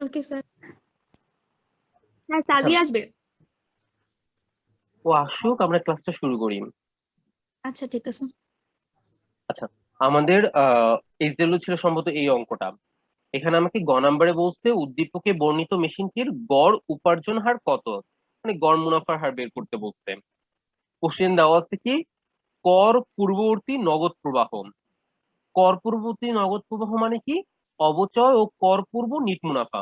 Okay sir. Sir চা আচ্ছা, দিয়ে আসবে? ও আসুক, আমরা ক্লাসটা শুরু করি। আচ্ছা ঠিক আছে। আচ্ছা, আমাদের এইচডিএল ছিল সম্ভবত এই অঙ্কটা। এখানে আমাকে গ নাম্বারে বলছে উদ্দীপকে বর্ণিত মেশিনটির গড় উপার্জন হার কত, মানে গড় মুনাফার হার বের করতে বলছে। কোশ্চেন দেওয়া আছে কি, কর পূর্ববর্তী নগদ প্রবাহ। কর পূর্ববর্তী নগদ প্রবাহ মানে কি, অবচয় ও কর পূর্ব নিট মুনাফা।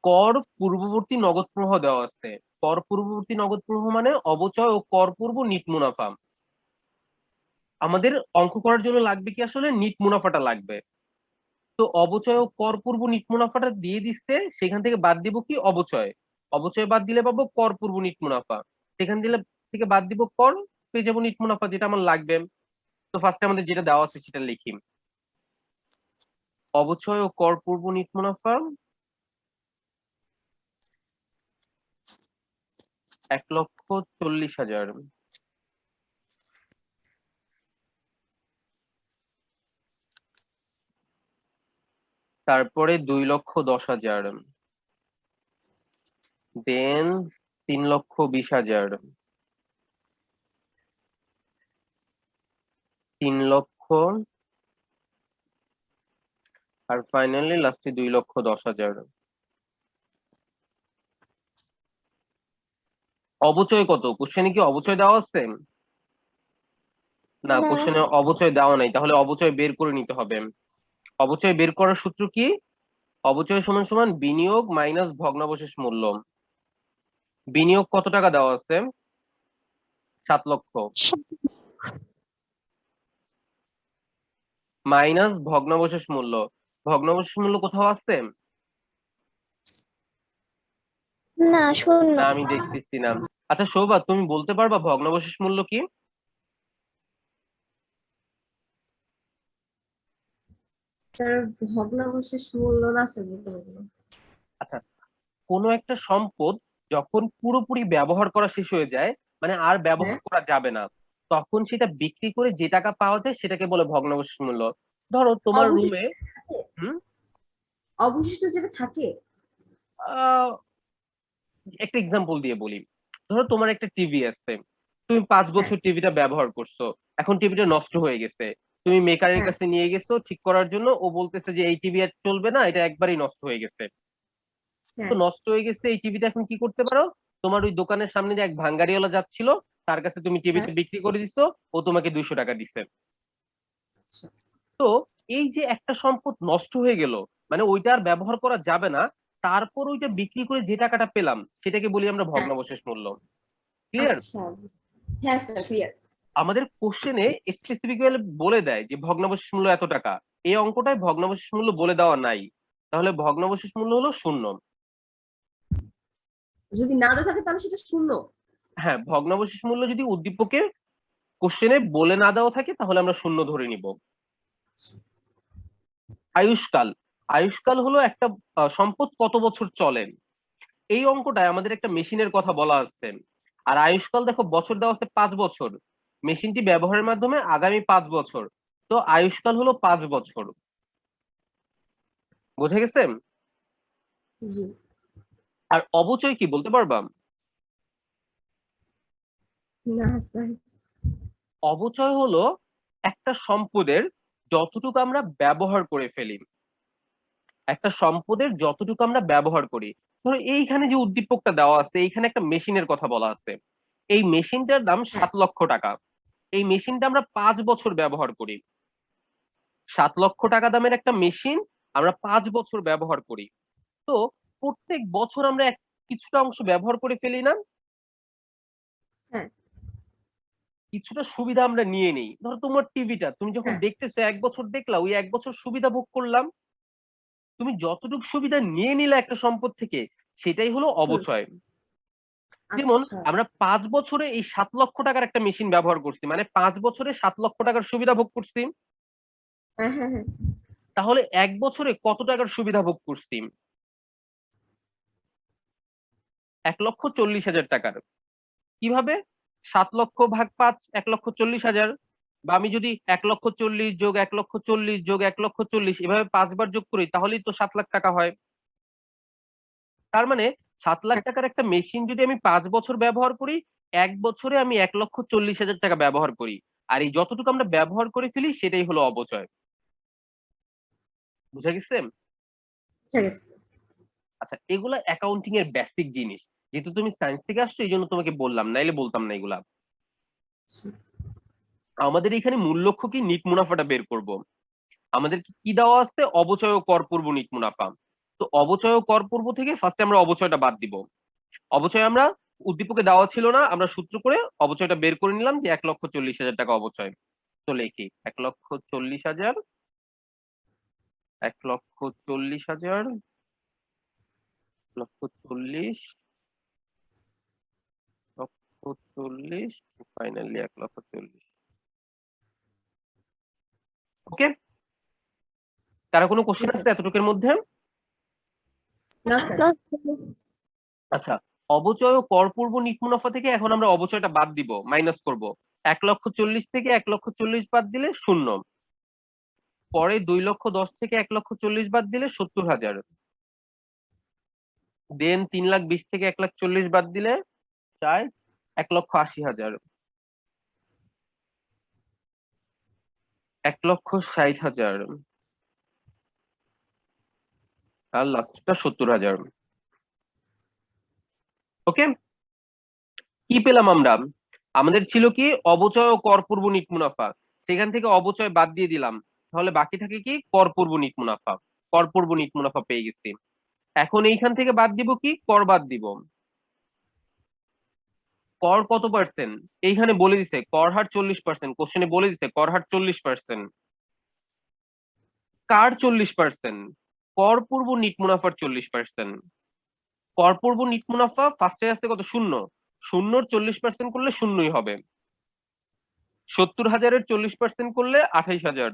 কর পূর্ববর্তী নগদ প্রবাহ দেওয়া আছে। কর পূর্ববর্তী নগদ প্রবাহ মানে অবচয় ও কর পূর্ব নিট মুনাফা। আমাদের অঙ্ক করার জন্য লাগবে কি, আসলে নিট মুনাফাটা লাগবে। তো অবচয় ও কর পূর্ব নিট মুনাফাটা দিয়ে দিচ্ছে, সেখান থেকে বাদ দিব কি অবচয়। অবচয় বাদ দিলে পাবো কর পূর্ব নিট মুনাফা। সেখান দিলে থেকে বাদ দিব কর, পেয়ে যাবো নিট মুনাফা, যেটা আমার লাগবে। তো ফার্স্টে আমাদের যেটা দেওয়া আছে সেটা লিখি। অবচয় ও কর পূর্ব নিট মুনাফা 1,40,000। তারপরে 2,10,000, দেন 3,20,000, 3,00,000, আর ফাইনালি লাস্টে 2,10,000। অবচয় কত? কোশ্চেনে কি অবচয় দেওয়া আছে? না, না। কোশ্চেনে অবচয় দেওয়া নাই, তাহলে অবচয় বের করে নিতে হবে। অবচয় বের করার সূত্র কি, অবচয় সমান সমান বিনিয়োগ মাইনাস ভগ্নাবশেষ মূল্য। বিনিয়োগ কত টাকা দেওয়া আছে? 7,00,000, মাইনাস ভগ্নাবশেষ মূল্য। ভগ্নাবশেষ মূল্য কোথাও আছে? না শূন্য। না, আমি দেখতেছি না। আচ্ছা শোভা, তুমি বলতে পারবা ভগ্নাবশেষ মূল্য কি? স্যার ভগ্নাবশেষ মূল্য না স্যার বলতে পারবো না। আচ্ছা, কোনো একটা সম্পদ যখন পুরোপুরি ব্যবহার করা শেষ হয়ে যায়, মানে আর হ্যাঁ, ব্যবহার করা যাবে না, তখন সেটা বিক্রি করে যে টাকা পাওয়া যায় সেটাকে বলে ভগ্নাবশেষ মূল্য। ধরো তোমার অবশিষ্ট রুমে, থাকে, হুম, অবশিষ্ট যেটা থাকে। আহ, একটা এক্সাম্পল দিয়ে বলি। ধরো তোমার একটা টিভি আছে, তুমি 5 বছর হ্যাঁ, টিভিটা ব্যবহার করছো, এখন টিভিটা নষ্ট হয়ে গেছে। তুমি মেকারের হ্যাঁ, কাছে নিয়ে গেছো ঠিক করার জন্য, ও বলতেছে যে এই টিভি আর চলবে না, এটা একবারই নষ্ট হয়ে গেছে। তো হ্যাঁ, নষ্ট হয়ে গেছে এই টিভিটা, এখন কি করতে পারো, তোমার ওই দোকানের সামনে যে এক ভাঙ্গারিওয়ালা যাচ্ছিল, তার কাছে তুমি হ্যাঁ। টিভিটা বিক্রি করে দিছো, ও তোমাকে 200 টাকা দিছে। আচ্ছা, তো এই যে একটা সম্পদ নষ্ট হয়ে গেল, মানে ওইটা আর ব্যবহার করা যাবে না, তারপর ওইটা বিক্রি করে যে টাকাটা পেলাম সেটাকে বলি আমরা হ্যাঁ, ভগ্নাবশেষ মূল্য। ক্লিয়ার? আচ্ছা, হ্যাঁ স্যার ক্লিয়ার। আমাদের কোশ্চেনে স্পেসিফিক্যালি বলে দেয় যে ভগ্নাবশেষ মূল্য এত টাকা। এই অঙ্কটায় ভগ্নাবশেষ মূল্য বলে দেওয়া নাই, তাহলে ভগ্নাবশেষ মূল্য হলো 0। যদি না দেওয়া থাকে তাহলে সেটা শূন্য। হ্যাঁ, ভগ্নাবশেষ মূল্য যদি উদ্দীপকে কোশ্চেনে বলে না দেওয়া থাকে তাহলে আমরা 0 ধরে নিব। আয়ুষ্কাল। আয়ুষ্কাল হলো একটা সম্পদ কত বছর চলে। এই অঙ্কটায় আমাদের একটা মেশিনের কথা বলা আছে। আর আয়ুষ্কাল দেখো, বছর দেওয়া আছে 5 বছর, মেশিনটি ব্যবহারের মাধ্যমে আগামী 5 বছর। তো আয়ুষ্কাল হলো 5 বছর। বোঝা গেছে? জি। আর অবচয় কি বলতে পারবা? না স্যার। অবচয় হলো একটা সম্পদের যতটুকু আমরা ব্যবহার করে ফেলি, একটা সম্পদের যতটুকু আমরা ব্যবহার করি। ধরো এইখানে যে উদ্দীপকটা দেওয়া আছে, এইখানে একটা মেশিনের কথা বলা আছে। এই মেশিনটার দাম হ্যাঁ, 7,00,000 টাকা। এই মেশিনটা আমরা 5 বছর ব্যবহার করি। 7,00,000 টাকা দামের একটা মেশিন আমরা 5 বছর ব্যবহার করি। তো প্রত্যেক বছর আমরা কিছুটা অংশ ব্যবহার করে ফেলি না? হ্যাঁ, কিছুটা সুবিধা আমরা নিয়ে নেই। ধরো তোমার টিভিটা তুমি যখন হ্যাঁ, দেখতেছো, 1 বছর দেখলা, ওই 1 বছর সুবিধা ভোগ করলাম। তুমি যতটুকু সুবিধা নিয়ে নিলে একটা সম্পদ থেকে, সেটাই হলো হুম, অবচয়। যেমন আচ্ছা, আমরা 5 বছরে এই 7,00,000 টাকার একটা মেশিন ব্যবহার করছি, মানে 5 বছরে 7,00,000 টাকার সুবিধা ভোগ করছি। হ্যাঁ, হ্যাঁ, হ্যাঁ, তাহলে 1 বছরে কত টাকার সুবিধা ভোগ করছি? 1,40,000 টাকার। কিভাবে? 7,00,000 ভাগ 5, 1,40,000। বা আমি যদি 1,40,000 যোগ 1,40,000 যোগ 1,40,000 এভাবে 5 বার যোগ করি তাহলেই তো 7 লাখ টাকা হয়। তার মানে 7 লাখ টাকার একটা মেশিন যদি আমি 5 বছর ব্যবহার করি, 1 বছরে আমি 1,40,000 টাকা ব্যবহার করি। আর এই যতটুকু আমরা ব্যবহার করে ফেলি সেটাই হলো অপচয়। বুঝা গেছে? ঠিক আছে। আচ্ছা, এগুলা অ্যাকাউন্টিং এর বেসিক জিনিস। যেহেতু তুমি সায়েন্স থেকে আসছো এই জন্য তোমাকে বললাম, নাইলে বলতাম না এগুলা। আমাদের এখানে মূল লক্ষ্য কি, নিট মুনাফাটা বের করব। আমাদের কি দেওয়া আছে, অবচয় ও কর পূর্ব নিট মুনাফা। তো অবচয় ও কর পূর্ব থেকে ফার্স্টে আমরা অবচয়টা বাদ দিব। অবচয় আমরা উদ্দীপকে দেওয়া ছিল না, আমরা সূত্র করে অবচয়টা বের করে নিলাম যে 1,40,000 টাকা অবচয়। তো লিখি 1,40,000, 1,40,000, 1,40,000, 1,40,000, ফাইনালি 1,40,000। ওকে, কারো কোনো কোশ্চেন আছে এতটুকুর মধ্যে? না স্যার। আচ্ছা, অবচয় ও কর পূর্ব নিট মুনাফা থেকে এখন আমরা অবচয়টা বাদ দিব, মাইনাস করব। 1,40,000 থেকে 1,40,000 বাদ দিলে 0। পরে 2,10,000 থেকে 1,40,000 বাদ দিলে 70,000। দেন 3,20,000 থেকে 1,40,000 বাদ দিলে 1,80,000। 1,60,000 আর লাস্টটা 70,000। ওকে, কি পেলাম আমরা? আমাদের ছিল কি, অবচয় ও কর পূর্ব নিট মুনাফা, সেখান থেকে অবচয় বাদ দিয়ে দিলাম, তাহলে বাকি থাকে কি, কর পূর্ব নিট মুনাফা। কর পূর্ব নিট মুনাফা পেয়ে গেছি। এখন এইখান থেকে বাদ দিব কি, কর বাদ দিব। কর কত পার্সেন্ট এইখানে বলে দিছে, কর হার 40%, কোশ্চেনে বলে দিছে কর হার 40%। কার 40%? কর পূর্ব নিট মুনাফার 40%। কর পূর্ব নিট মুনাফা ফার্স্টে আছে কত, 0। 0-র 40% করলে 0ই হবে। 70,000-এর 40% করলে 28,000।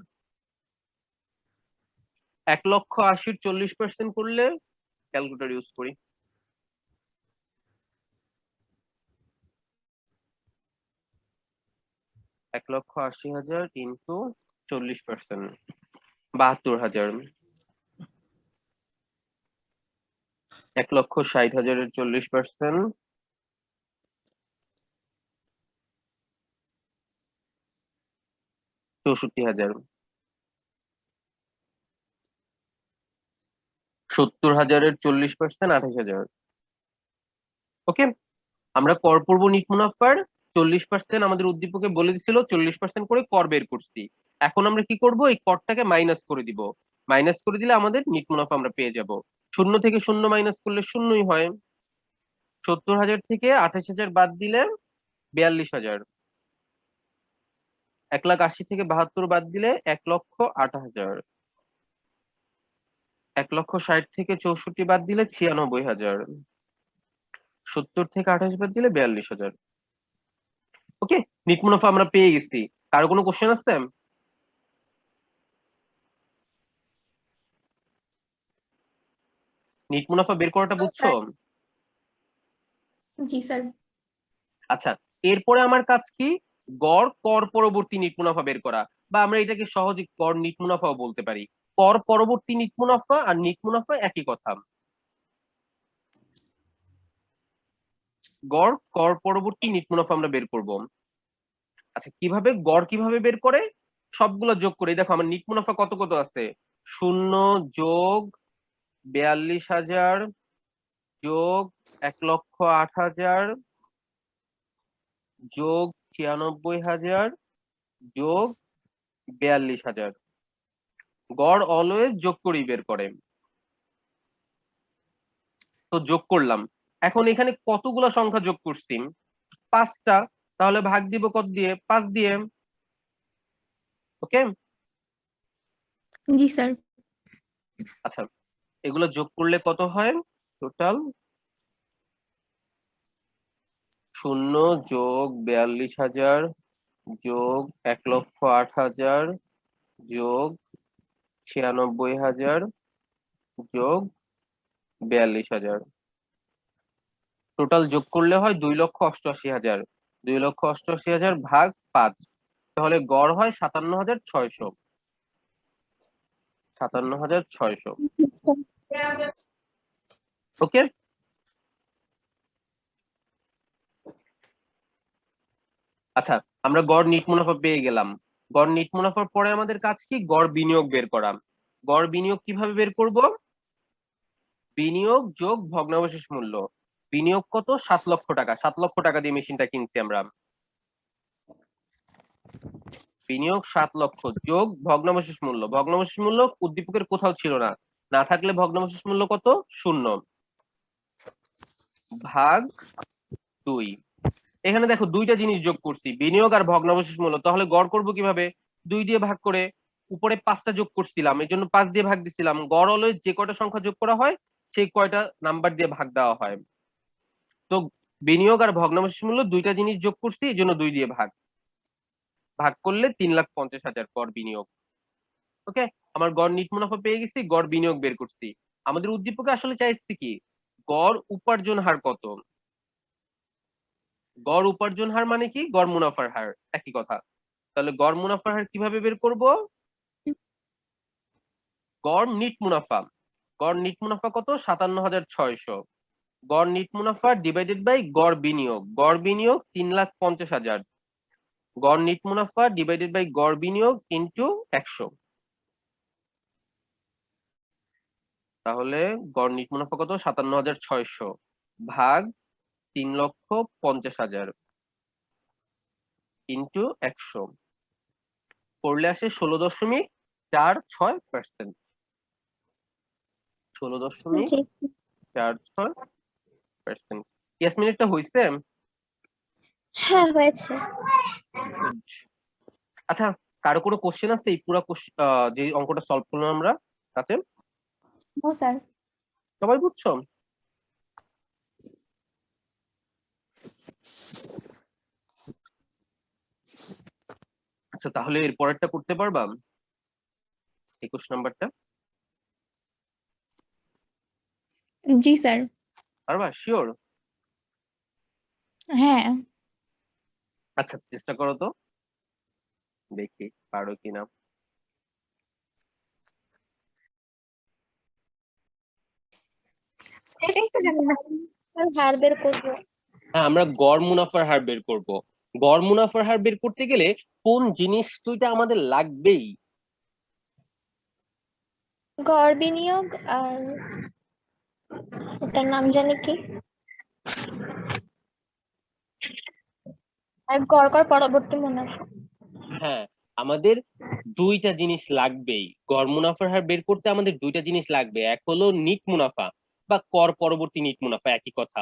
1,80,000-র 40% করলে, ক্যালকুলেটর ইউজ করি, 1,80,000 ইন্টু 40%, 72,000। 1,60,000-এর 40%, 64,000। 70,000-এর 40%, 28,000। ওকে, আমরা কর পূর্ব নিট মুনাফার 40% আমাদের উদ্দীপকে বলে দিছিল, 40% করে কর বের করছি। এখন আমরা কি করব, এই করটাকে মাইনাস করে দিব। মাইনাস করে দিলে আমাদের নিট মুনাফা আমরা পেয়ে যাব। 0 থেকে 0 মাইনাস করলে 0ই হয়। 70,000 থেকে 28,000 বাদ দিলে 42,000। 1,80,000 থেকে 72 বাদ দিলে 1,08,000। 1,60,000 থেকে 64 বাদ দিলে 96,000। 70 থেকে 28 বাদ দিলে 42,000। ওকে, নিট মুনাফা আমরা পেয়ে গেছি। কারো কোনো কোশ্চেন আছে? নিট মুনাফা বের করাটা বুঝছো? জি স্যার। আচ্ছা, এরপরে আমার কাজ কি, গড় কর পরবর্তী নিট মুনাফা বের করা, বা আমরা এটাকে সহজে কর নিট মুনাফাও বলতে পারি। কর পরবর্তী নিট মুনাফা আর নিট মুনাফা একই কথা। গড় কর পরবর্তী নিট মুনাফা আমরা বের করব। আচ্ছা, কিভাবে গড় কিভাবে বের করে, সবগুলো যোগ করে দেখো আমার নিট মুনাফা কত কত আছে, 0 যোগ 42,000 যোগ 1,08,000 যোগ 96,000 যোগ 42,000। গড় অলওয়েজ যোগ করেই বের করে। তো যোগ করলাম। এখন এখানে কতগুলো সংখ্যা যোগ করছি, 5টা। তাহলে ভাগ দিব কত দিয়ে, 5 দিয়ে। ওকে, জি স্যার। আচ্ছা, এগুলো যোগ করলে কত হয়, টোটাল 0 যোগ 42,000 যোগ 1,08,000 যোগ 96,000 যোগ 42,000। টোটাল যোগ করলে হয় 2,88,000। 2,88,000 ভাগ 5, তাহলে গড় হয় 57,600। 57,600। ওকে, আচ্ছা আমরা গড় নিট মুনাফা পেয়ে গেলাম। গড় নিট মুনাফার পরে আমাদের কাজ কি? গড় বিনিয়োগ বের করা। গড় বিনিয়োগ কিভাবে বের করব? বিনিয়োগ যোগ ভগ্নাবশেষ মূল্য। বিনিয়োগ কত? 7 লক্ষ টাকা। 7 লক্ষ টাকা দিয়ে মেশিনটা কিনছি আমরা। বিনিয়োগ 7 লক্ষ যোগ ভগ্নাবশেষ মূল্য। ভগ্নাবশেষ মূল্য উদ্দীপকের কোথাও ছিল না, না থাকলে ভগ্নাবশেষ মূল্য কত? 0 ভাগ 2। এখানে দেখো দুইটা জিনিস যোগ করছি, বিনিয়োগ আর ভগ্নাবশেষ মূল্য। তাহলে গড় করব কিভাবে? 2 দিয়ে ভাগ করে। উপরে 5টা যোগ করছিলাম, এই জন্য 5 দিয়ে ভাগ দিছিলাম। গড় হলে যে কয়টা সংখ্যা যোগ করা হয় সেই কয়টা নাম্বার দিয়ে ভাগ দেওয়া হয়। তো বিনিয়োগ আর ভগ্নাবশেষ মূল্য দুইটা জিনিস যোগ করছি, এই জন্য 2 দিয়ে ভাগ। ভাগ করলে 3,50,000 গড় বিনিয়োগ। ওকে, আমার গড় নিট মুনাফা পেয়ে গেছি, গড় বিনিয়োগ বের করছি। আমাদের উদ্দীপকে আসলে চাইছি কি? গড় উপার্জন হার কত। গড় উপার্জন হার মানে কি? গড় মুনাফার হার, একই কথা। তাহলে গড় মুনাফার হার কিভাবে বের করব? গড় নিট মুনাফা। গড় নিট মুনাফা কত? 57,600। গড় নিট মুনাফা ডিভাইডেড বাই গড় বিনিয়োগ। গড় বিনিয়োগ 3,50,000। গড় নিট মুনাফা ডিভাইডেড বাই গড় বিনিয়োগ ইন্টু 100। তাহলে গড় নিট মুনাফা কত? 57,600 ভাগ 3,50,000 ইন্টু 100 করলে আসে 16.46%। 16.46%। ইয়াসমিন, এটা হইছে? হ্যাঁ হয়েছে। Good. আচ্ছা, কারো কোনো কোশ্চেন আছে এই পুরো যে অঙ্কটা সলভ করলাম আমরা তাতে? No sir. সবাই বুঝছো? আচ্ছা, তাহলে এর পরেরটা করতে পারবা? 21 নাম্বারটা জি স্যার। পারবা? শিওর? হ্যাঁ। আচ্ছা, চেষ্টা করো তো, দেখি পারো কিনা। এটাই তো জানি না। হার বের করবো। হ্যাঁ, আমরা গড় মুনাফার হার বের করব। গড় মুনাফার হার বের করতে গেলে কোন জিনিস দুইটা আমাদের লাগবেই? গড় বিনিয়োগ আর ওটার নাম জানি কি, আর গড় পরবর্তী মুনাফা। হ্যাঁ, আমাদের দুইটা জিনিস লাগবেই। গড় মুনাফার হার বের করতে আমাদের দুইটা জিনিস লাগবে, এক হলো নিট মুনাফা বা কর পরবর্তী নিট মুনাফা, একই কথা।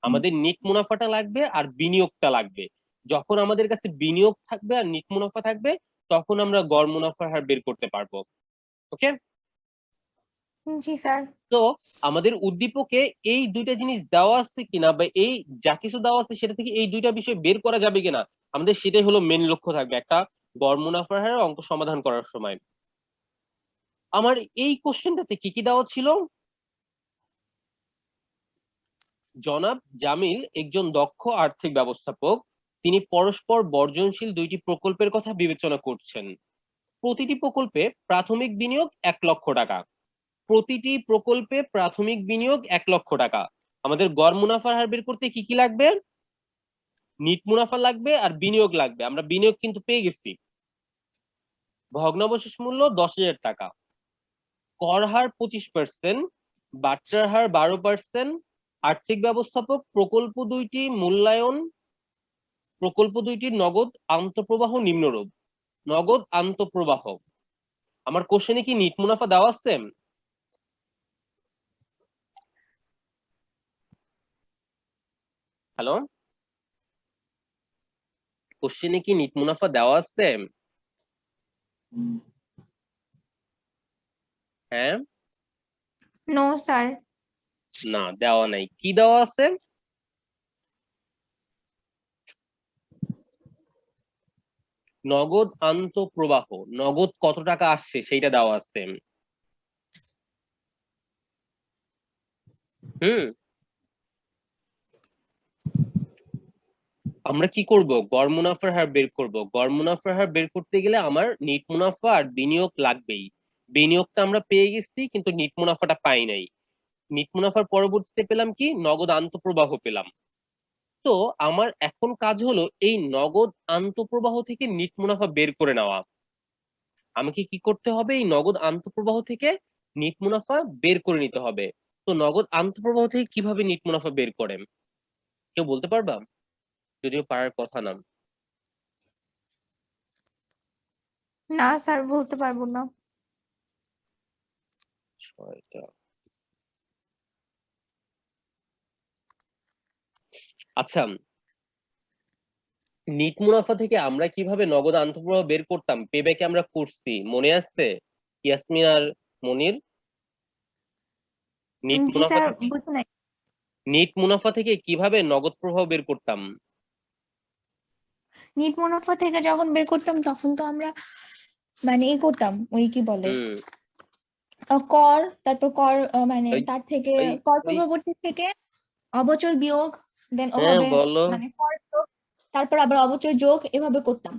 আমাদের নিট মুনাফাটা লাগবে আর বিনিয়োগটা লাগবে। যখন আমাদের কাছে বিনিয়োগ থাকবে আর নিট মুনাফা থাকবে, তখন আমরা গড় মুনাফার হার বের করতে পারবো। ওকে, জি স্যার। তো আমাদের উদ্দীপকে এই দুইটা জিনিস দেওয়া আছে কিনা, বা এই যা কিছু দেওয়া আছে সেটা থেকে এই দুইটা বিষয় বের করা যাবে কিনা, আমাদের সেটাই হলো মেন লক্ষ্য থাকবে একটা গড় মুনাফার হারের অঙ্ক সমাধান করার সময়। আমার এই কোশ্চেনটাতে কি কি দেওয়া ছিল? জনাব জামিল একজন দক্ষ আর্থিক ব্যবস্থাপক। তিনি পরস্পর বর্জনশীল দুইটি প্রকল্পের কথা বিবেচনা করছেন। প্রতিটি প্রকল্পে প্রাথমিক বিনিয়োগ 1 লক্ষ টাকা। প্রতিটি প্রকল্পে প্রাথমিক বিনিয়োগ 1 লক্ষ টাকা। আমাদের গড় মুনাফার হার বের করতে কি কি লাগবে? নিট মুনাফা লাগবে আর বিনিয়োগ লাগবে। আমরা বিনিয়োগ কিন্তু পেয়ে গেছি। ভগ্নাবশেষ মূল্য 10,000 টাকা। কর হার 25%, বাট্টার হার 12%। আর্থিক ব্যবস্থাপক প্রকল্প দুইটির নগদ আন্তঃপ্রবাহ নিম্নরূপ। নগদ আন্তঃপ্রবাহ, আমার কোশ্চেনে কি নিট মুনাফা দেওয়া আছে? হ্যালো, কোশ্চেনে কি নিট মুনাফা দেওয়া আছে? হ্যাঁ, নো স্যার। না দেওয়া নাই। কি দেওয়া আছে? নগদ আন্তঃপ্রবাহ, নগদ কত টাকা আসছে সেইটা দেওয়া আছে। হুম, আমরা কি করব, গড় মুনাফার হার বের করব। গড় মুনাফার হার বের করতে গেলে আমার নিট মুনাফা আর বিনিয়োগ লাগবেই। বিনিয়োগটা আমরা পেয়ে গেছি কিন্তু নিট মুনাফাটা পাই নাই। নিট মুনাফার পরবর্তীতে পেলাম কি, নগদ আন্তঃপ্রবাহ পেলাম। তো আমার এখন কাজ হলো এই নগদ আন্তঃপ্রবাহ থেকে নিট মুনাফা বের করে নেওয়া। আমাকে কি করতে হবে, এই নগদ আন্তঃপ্রবাহ থেকে নিট মুনাফা বের করে নিতে হবে। তো নগদ আন্তঃপ্রবাহ থেকে কিভাবে নিট মুনাফা বের করেন, কেউ বলতে পারবা? যদিও পারার কথা না। না স্যার, বলতে পারবো না। 6টা। আচ্ছা, নিট মুনাফা থেকে আমরা কিভাবে নগদ আন্তঃপ্রবাহ বের করতাম, পেব্যাকে আমরা করছি, মনে আছে ইয়াসমিন আর মনির? নিট জি মুনাফা স্যার, থেকে বুঝি নাই। নিট মুনাফা থেকে কিভাবে নগদ প্রবাহ বের করতাম? নিট মুনাফা থেকে যখন বের করতাম তখন তো আমরা মানে করতাম, ওই কি বলে, হুম। কর, তারপর কর মানে ওই তার থেকে ওই কর ওই পূর্ববর্তী থেকে অবচয় বিয়োগ, দেন হ্যাঁ ওভাবে বলো। মানে কর যোগ, তারপর আবার অবচয় যোগ, এভাবে করতাম।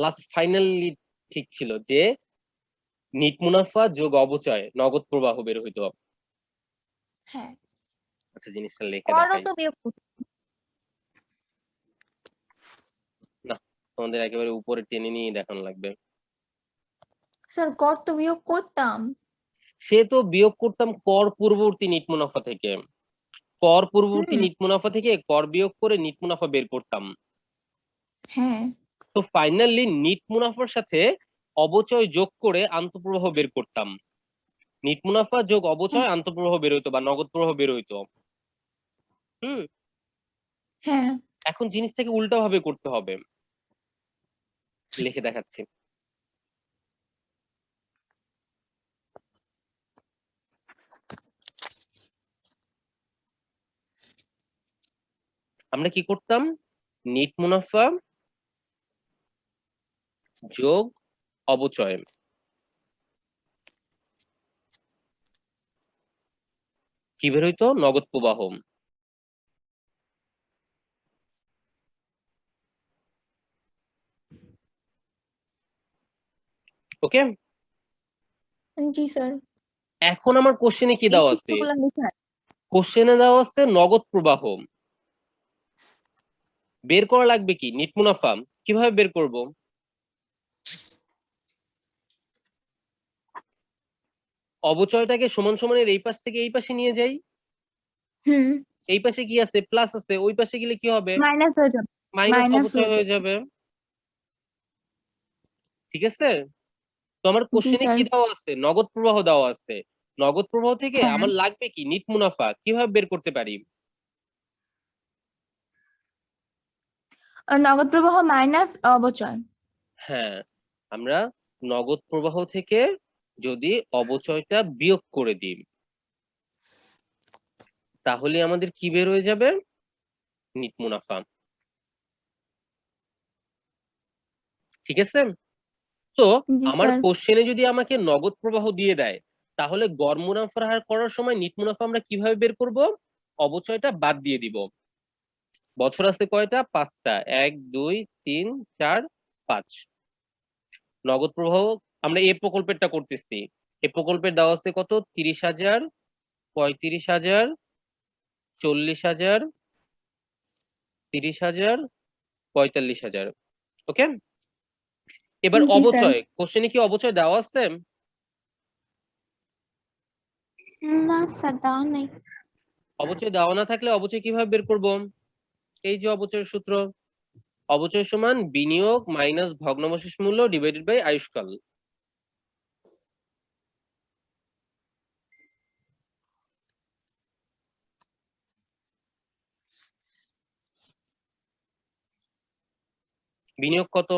লাস্ট ফাইনালি ঠিক ছিল যে নিট মুনাফা যোগ অবচয় নগদ প্রবাহ বের হইতো। হ্যাঁ, আচ্ছা, জিনিসটা লিখে করও দেখাই। তো বিয়োগ করতাম। না, তোমাদের একেবারে উপরে টেনে নিয়ে দেখানো লাগবে। স্যার, কর তো বিয়োগ করতাম। সে তো বিয়োগ করতাম কর পূর্ববর্তী নিট মুনাফা থেকে। কর পূর্ববর্তী হুম। নিট মুনাফা থেকে কর বিয়োগ করে নিট মুনাফা বের করতাম। হ্যাঁ। তো ফাইনালি নিট মুনাফার সাথে অবচয় যোগ করে আন্তঃপ্রবাহ বের করতাম। নিট মুনাফা যোগ অবচয় আন্তঃপ্রবাহ বের হইতো বা নগদ প্রবাহ বের হইতো। হুম। হ্যাঁ। এখন জিনিসটাকে উল্টা ভাবে করতে হবে, লিখে দেখাচ্ছি। আমরা কি করতাম, নিট মুনাফা যোগ অবচয় কি বের হইতো, নগদ প্রবাহ। ওকে। জি স্যার, এখন আমার কোশ্চেনে কি এই দেওয়া আছে, সূত্রগুলো লিখে রাখ। কোশ্চেনে দেওয়া আছে নগদ প্রবাহ। বের করা লাগবে কি নিট মুনাফা, কিভাবে বের করব? অবচয়টাকে সমান সমানের এই পাশ থেকে এই পাশে নিয়ে যাই। হুম। এই পাশে কি আছে, প্লাস আছে, ওই পাশে গেলে কি হবে, মাইনাস হয়ে যাবে। মাইনাস মাইনাস অবচয় হয়ে হয়ে যাবে। যাবে। ঠিক আছে। তো আমার জি কোশ্চেনে স্যার। কি দেওয়া আছে, নগদ প্রবাহ দেওয়া আছে। নগদ প্রবাহ থেকে হ্যাঁ, আমার লাগবে কি নিট মুনাফা, কিভাবে বের করতে পারি? নগদ প্রবাহ মাইনাস অবচয়। হ্যাঁ, আমরা নগদ প্রবাহ থেকে যদি অবচয়টা বিয়োগ করে দিই তাহলে আমাদের কি বের হয়ে যাবে, নিট মুনাফা। ঠিক আছে। তো জি আমার স্যার। কোশ্চেনে যদি আমাকে নগদ প্রবাহ দিয়ে দেয় তাহলে গড় মুনাফার হার করার সময় নিট মুনাফা আমরা কিভাবে বের করব, অবচয়টা বাদ দিয়ে দিব। বছর আছে কয়টা, 5টা, 1 2 3 4 5। নগদ প্রবাহ আমরা এই প্রকল্পেরটা করতেছি। এই প্রকল্পের দেওয়া আছে কত, 30,000, 35,000, 40,000, 30,000, 45,000। ওকে। এবার জি স্যার। অবচয়, কোশ্চেনে কি অবচয় দেওয়া আছে? না স্যার, দাও নাই। অবচয় দেওয়া না থাকলে অবচয় কিভাবে বের করব, এই যে অবচয়ের সূত্র, অবচয় সমান বিনিয়োগ মাইনাস ভগ্নাবশেষ মূল্য ডিভাইডেড বাই আয়ুষ্কাল। বিনিয়োগ কত,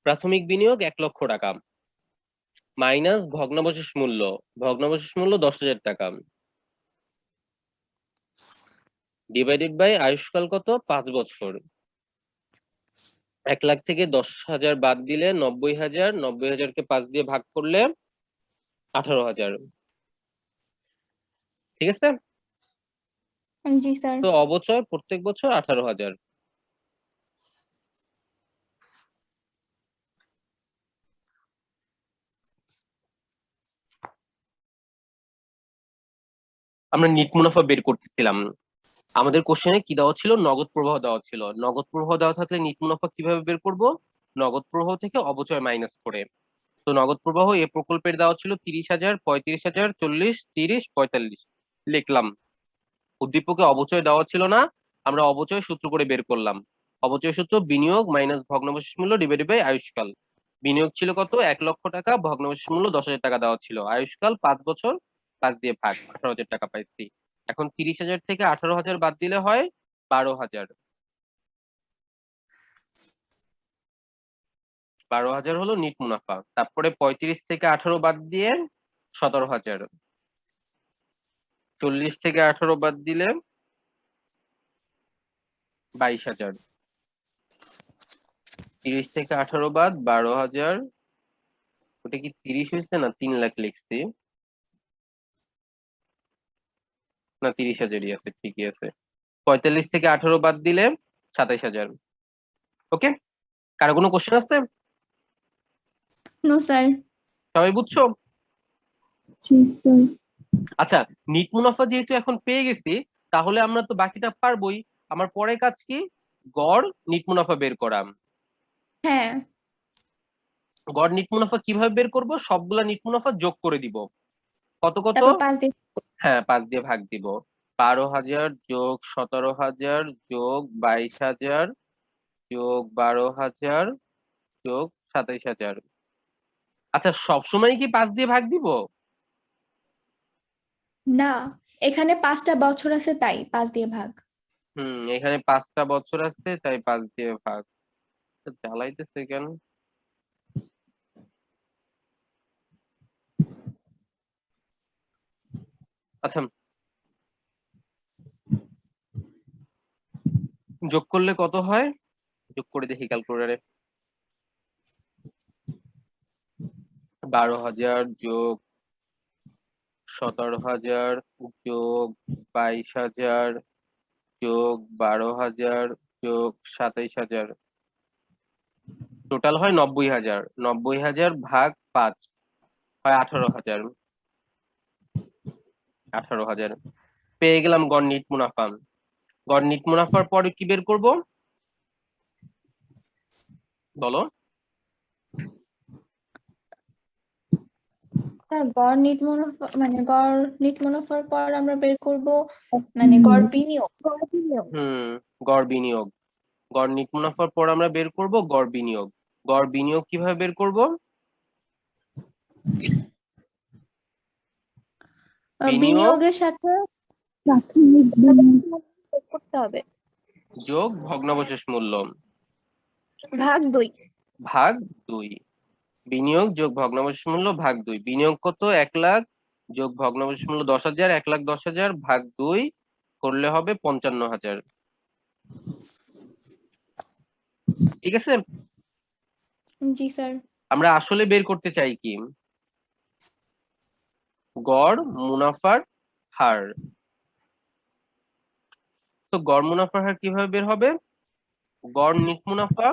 প্রাথমিক বিনিয়োগ 1,00,000 টাকা মাইনাস ভগ্নাবশেষ মূল্য, ভগ্নাবশেষ মূল্য 10,000 টাকা ডিভাইডেড বাই আয়ুষ্কাল কত, 5 বছর। 1,00,000 থেকে 10,000 বাদ দিলে 90,000, 90,000কে 5 দিয়ে ভাগ করলে 18,000। ঠিক আছে। জি স্যার। তো অবচয় প্রত্যেক বছর 18,000। আমরা নিট মুনাফা বের করতেছিলাম। আমাদের কোশ্চেনে কি দেওয়া ছিল? নগদ প্রবাহ দেওয়া ছিল। নগদ প্রবাহ দেওয়া থাকলে নিট মুনাফা কিভাবে বের করব? নগদ প্রবাহ থেকে অবচয় মাইনাস করে। তো নগদ প্রবাহ এ প্রকল্পের দেওয়া ছিল 30,000, 35,000, 40, 30, 45 লিখলাম। উদ্দীপকে অবচয় দেওয়া ছিল না, আমরা অবচয় সূত্র করে বের করলাম। অবচয় সূত্র বিনিয়োগ মাইনাস ভগ্নাবশেষ মূল্য ডিভাইডেড বাই আয়ুষ্কাল। বিনিয়োগ ছিল কত? 1,00,000 টাকা, ভগ্নাবশেষ মূল্য 10,000 টাকা দেওয়া ছিল। আয়ুষ্কাল 5 বছর, 5 দিয়ে ভাগ, 18,000 টাকা পাইছি। এখন 30,000 থেকে 18,000 বাদ দিলে হয় 12,000। 12,000 হলো নিট মুনাফা। তারপরে 35 থেকে 18 বাদ দিয়ে 17,000। 40 থেকে 18 বাদ দিলে 22,000। 30 থেকে 18 বাদ 12,000। ওটা কি 30 হয়েছে না 3 লাখ লিখছি? না 30,000ই আছে, ঠিকই আছে। 45 থেকে 18 বাদ দিলে 27,000। ওকে, কারো কোনো কোশ্চেন আছে? No sir. সবাই বুঝছো? জি স্যার। আচ্ছা, নিট মুনাফা যেহেতু এখন পেয়ে গেছি, তাহলে আমরা তো বাকিটা পারবোই। আমার পরের কাজ কি? গড় নিট মুনাফা বের করা। হ্যাঁ। গড় নিট মুনাফা কিভাবে বের করব? সবগুলা নিট মুনাফা যোগ করে দিব। কত কত? তারপর 5 দিয়ে। হ্যাঁ, 5 দিয়ে ভাগ দিব। 12,000 যোগ 17,000 যোগ 22,000 যোগ 12,000 যোগ 27,000। আচ্ছা, সবসময় কি 5 দিয়ে ভাগ দিব? না, এখানে 5টা বছর আছে তাই 5 দিয়ে ভাগ। এখানে 5টা বছর আছে তাই 5 দিয়ে ভাগ। জ্বালাইতেছে কেন? আচ্ছা, যোগ করলে কত হয়? যোগ করে দেখি ক্যালকুলেটরে। 12,000 যোগ 17,000 যোগ 22,000 যোগ 12,000 যোগ 27,000, টোটাল হয় 90,000। 90,000 ভাগ 5 হয় 18,000। 18,000 পেয়ে গেলাম গড় নিট মুনাফা। গড় নিট মুনাফার পরে কি বের করব বলো? স্যার গড় নিট মুনাফা মানে গড় নিট মুনাফার পর আমরা বের করব মানে গড় বিনিয়োগ। গড় বিনিয়োগ। গড় নিট মুনাফার পর আমরা বের করব গড় বিনিয়োগ। গড় বিনিয়োগ কিভাবে বের করব? বিনিয়োগ বিনিয়োগের সাথে প্রাথমিক বিনিয়োগ যোগ করতে হবে যোগ ভগ্নাবশেষ মূল্য ভাগ 2। ভাগ 2। বিনিয়োগ যোগ ভগ্নাবশেষ মূল্য ভাগ 2। বিনিয়োগ কত? 1 লাখ যোগ ভগ্নাবশেষ মূল্য 10,000, 1,10,000 ভাগ 2 করলে হবে 55,000। ঠিক আছে? জি স্যার। আমরা আসলে বের করতে চাই কি? গড় মুনাফার হার। তো গড় মুনাফার হার কিভাবে বের হবে? গড় নিট মুনাফা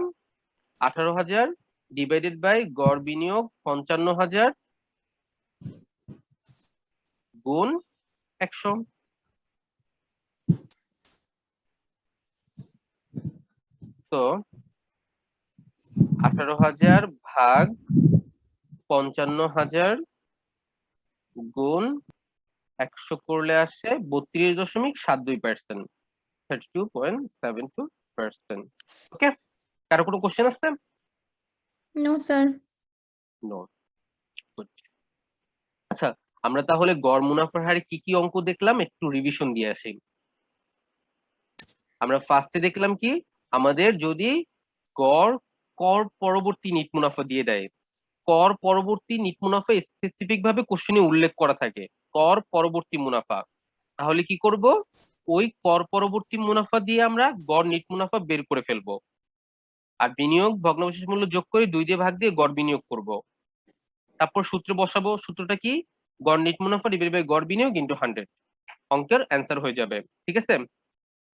18,000 ডিভাইডেড বাই গড় বিনিয়োগ 55,000 গুণ 100। তো 18,000 ভাগ 55,000 গুণ 100 করলে আসে 32.72%, 32.72%। ওকে, কারো কোনো কোশ্চেন আছে? No sir. নো। আচ্ছা, আমরা তাহলে গড় মুনাফার হারে কি কি অঙ্ক দেখলাম একটু রিভিশন দিয়ে আসি। আমরা ফার্স্টে দেখলাম কি? আমাদের যদি গড় কর পরবর্তী নিট মুনাফা দিয়ে দেয়, কর পরবর্তী নিট মুনাফা স্পেসিফিক ভাবে কোশ্চেনে উল্লেখ করা থাকে, কর পরবর্তী মুনাফা, তাহলে কি করব? ওই কর পরবর্তী মুনাফা দিয়ে আমরা গড় নিট মুনাফা বের করে ফেলবো। আর বিনিয়োগ ভগ্নাবশেষ মূল্য যোগ করে 2 দিয়ে ভাগ দিয়ে গড় বিনিয়োগ করব। তারপর সূত্র বসাবো। সূত্রটা কি? গড় নিট মুনাফা ডিভাইডেড বাই গড় বিনিয়োগ ইনটু 100। অঙ্কের অ্যান্সার হয়ে যাবে। ঠিক আছে,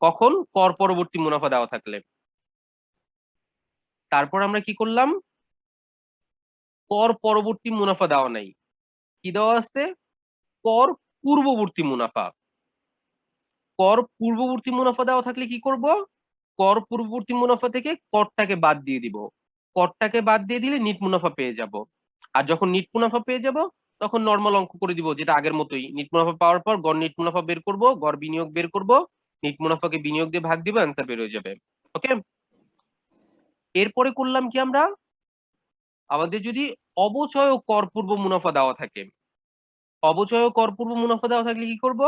কখন? কর পরবর্তী মুনাফা দেওয়া থাকলে। তারপর আমরা কি করলাম? কর পরবর্তী মুনাফা দেওয়া নাই, কি দেওয়া আছে? কর পূর্ববর্তী মুনাফা। কর পূর্ববর্তী মুনাফা দেওয়া থাকলে কি করব? কর পূর্ববর্তী মুনাফা থেকে করটাকে বাদ দিয়ে দিব। করটাকে বাদ দিয়ে দিলে নিট মুনাফা পেয়ে যাব। আর যখন নিট মুনাফা পেয়ে যাব তখন নর্মাল অঙ্ক করে দিব, যেটা আগের মতোই। নিট মুনাফা পাওয়ার পর গড় নিট মুনাফা বের করব, গড় বিনিয়োগ বের করব, নিট মুনাফাকে বিনিয়োগ দিয়ে ভাগ দিব, অ্যান্সার বের হয়ে যাবে। ওকে, এরপরে করলাম কি আমরা? আমাদের যদি অবচয় ও কর পূর্ব মুনাফা দেওয়া থাকে, অবচয় ও কর পূর্ব মুনাফা দেওয়া থাকলে কি করব?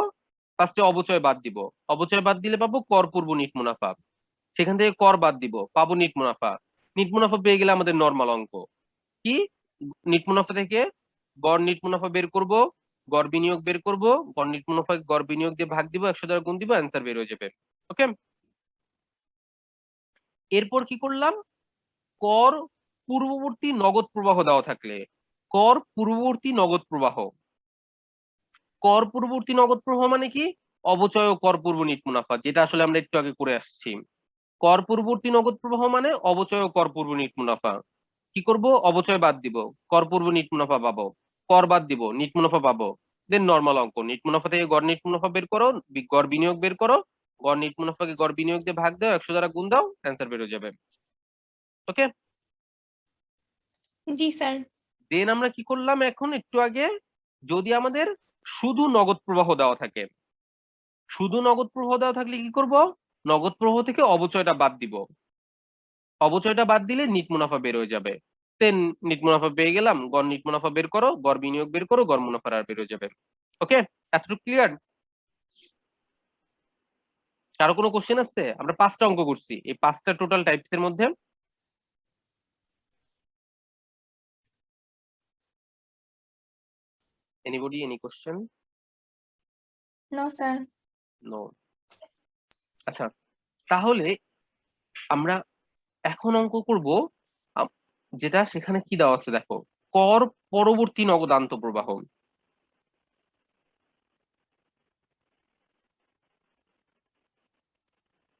ফার্স্টে অবচয় বাদ দিব। অবচয় বাদ দিলে পাবো কর পূর্ব নিট মুনাফা। সেখান থেকে কর বাদ দিব, পাবো নিট মুনাফা। নিট মুনাফা পেয়ে গেলে আমাদের নর্মাল অঙ্ক কি? নিট মুনাফা থেকে গড় নিট মুনাফা বের করব, গড় বিনিয়োগ বের করব, গড় নিট মুনাফা গড় বিনিয়োগ দিয়ে ভাগ দিব, 100 দ্বারা গুণ দিব, অ্যান্সার বের হয়ে যাবে। ওকে, এরপর কি করলাম? কর পূর্ববর্তী নগদ প্রবাহ দেওয়া থাকলে, কর পূর্ববর্তী নগদ প্রবাহ। কর পূর্ববর্তী নগদ প্রবাহ মানে কি? অবচয় ও কর পূর্ব নিট মুনাফা, যেটা আসলে আমরা একটু আগে করে আসছি। কর পূর্ববর্তী নগদ প্রবাহ মানে অবচয় ও কর পূর্ব নিট মুনাফা। কি করব? অবচয় বাদ দিব, কর পূর্ব নিট মুনাফা পাবো, কর বাদ দিব, নিট মুনাফা পাবো। দেন নর্মাল অঙ্ক, নিট মুনাফা থেকে গড় নিট মুনাফা বের করো, গড় বিনিয়োগ বের করো, গড় নিট মুনাফাকে গড় বিনিয়োগ দিয়ে ভাগ দাও, 100 দ্বারা গুণ দাও, অ্যান্সার বের হয়ে যাবে। ওকে, জি স্যার। দেন আমরা কি করলাম এখন একটু আগে? যদি আমাদের শুধু নগদ প্রবাহ দেওয়া থাকে, শুধু নগদ প্রবাহ দেওয়া থাকলে কি করব? নগদ প্রবাহ থেকে অবচয়টা বাদ দিব। অবচয়টা বাদ দিলে নিট মুনাফা বের হয়ে যাবে। দেন নিট মুনাফা পেয়ে গেলাম, গড় নিট মুনাফা বের করো, গড় বিনিয়োগ বের করো, গড় মুনাফার আর বের হয়ে যাবে। ওকে, এতটুকু ক্লিয়ার? কারো কোনো কোশ্চেন আছে? আমরা 5টা অঙ্ক করছি, এই 5টা টোটাল টাইপস এর মধ্যে। Anybody, any question? No sir. No. আচ্ছা, তাহলে আমরা এখন অঙ্ক করব যেটা সেখানে কি দেওয়া আছে দেখো, কর পরবর্তী নগদ আন্তঃপ্রবাহ।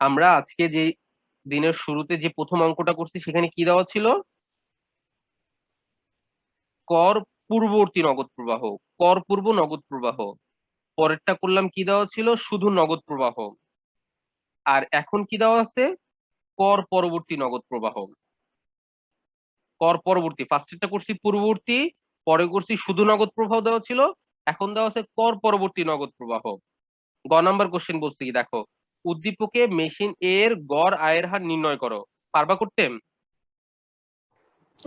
আমরা আজকে যে দিনের শুরুতে যে প্রথম অঙ্কটা করছি সেখানে কি দেওয়া ছিল? কর পূর্ববর্তী নগদ প্রবাহ, কর পূর্ব নগদ প্রবাহ। পরেরটা করলাম কি দেওয়া ছিল? শুধু নগদ প্রবাহ। আর এখন কি দেওয়া আছে? কর পরবর্তী নগদ প্রবাহ। কর পরবর্তী, ফার্স্টেরটা করছি পূর্ববর্তী, পরে করছি শুধু নগদ প্রবাহ দেওয়া ছিল, এখন দেওয়া আছে কর পরবর্তী নগদ প্রবাহ। গ নাম্বার কোশ্চেন বলছি কি দেখো, উদ্দীপকে মেশিন এর গড় আয়ের হার নির্ণয় করো। পারবা করতে?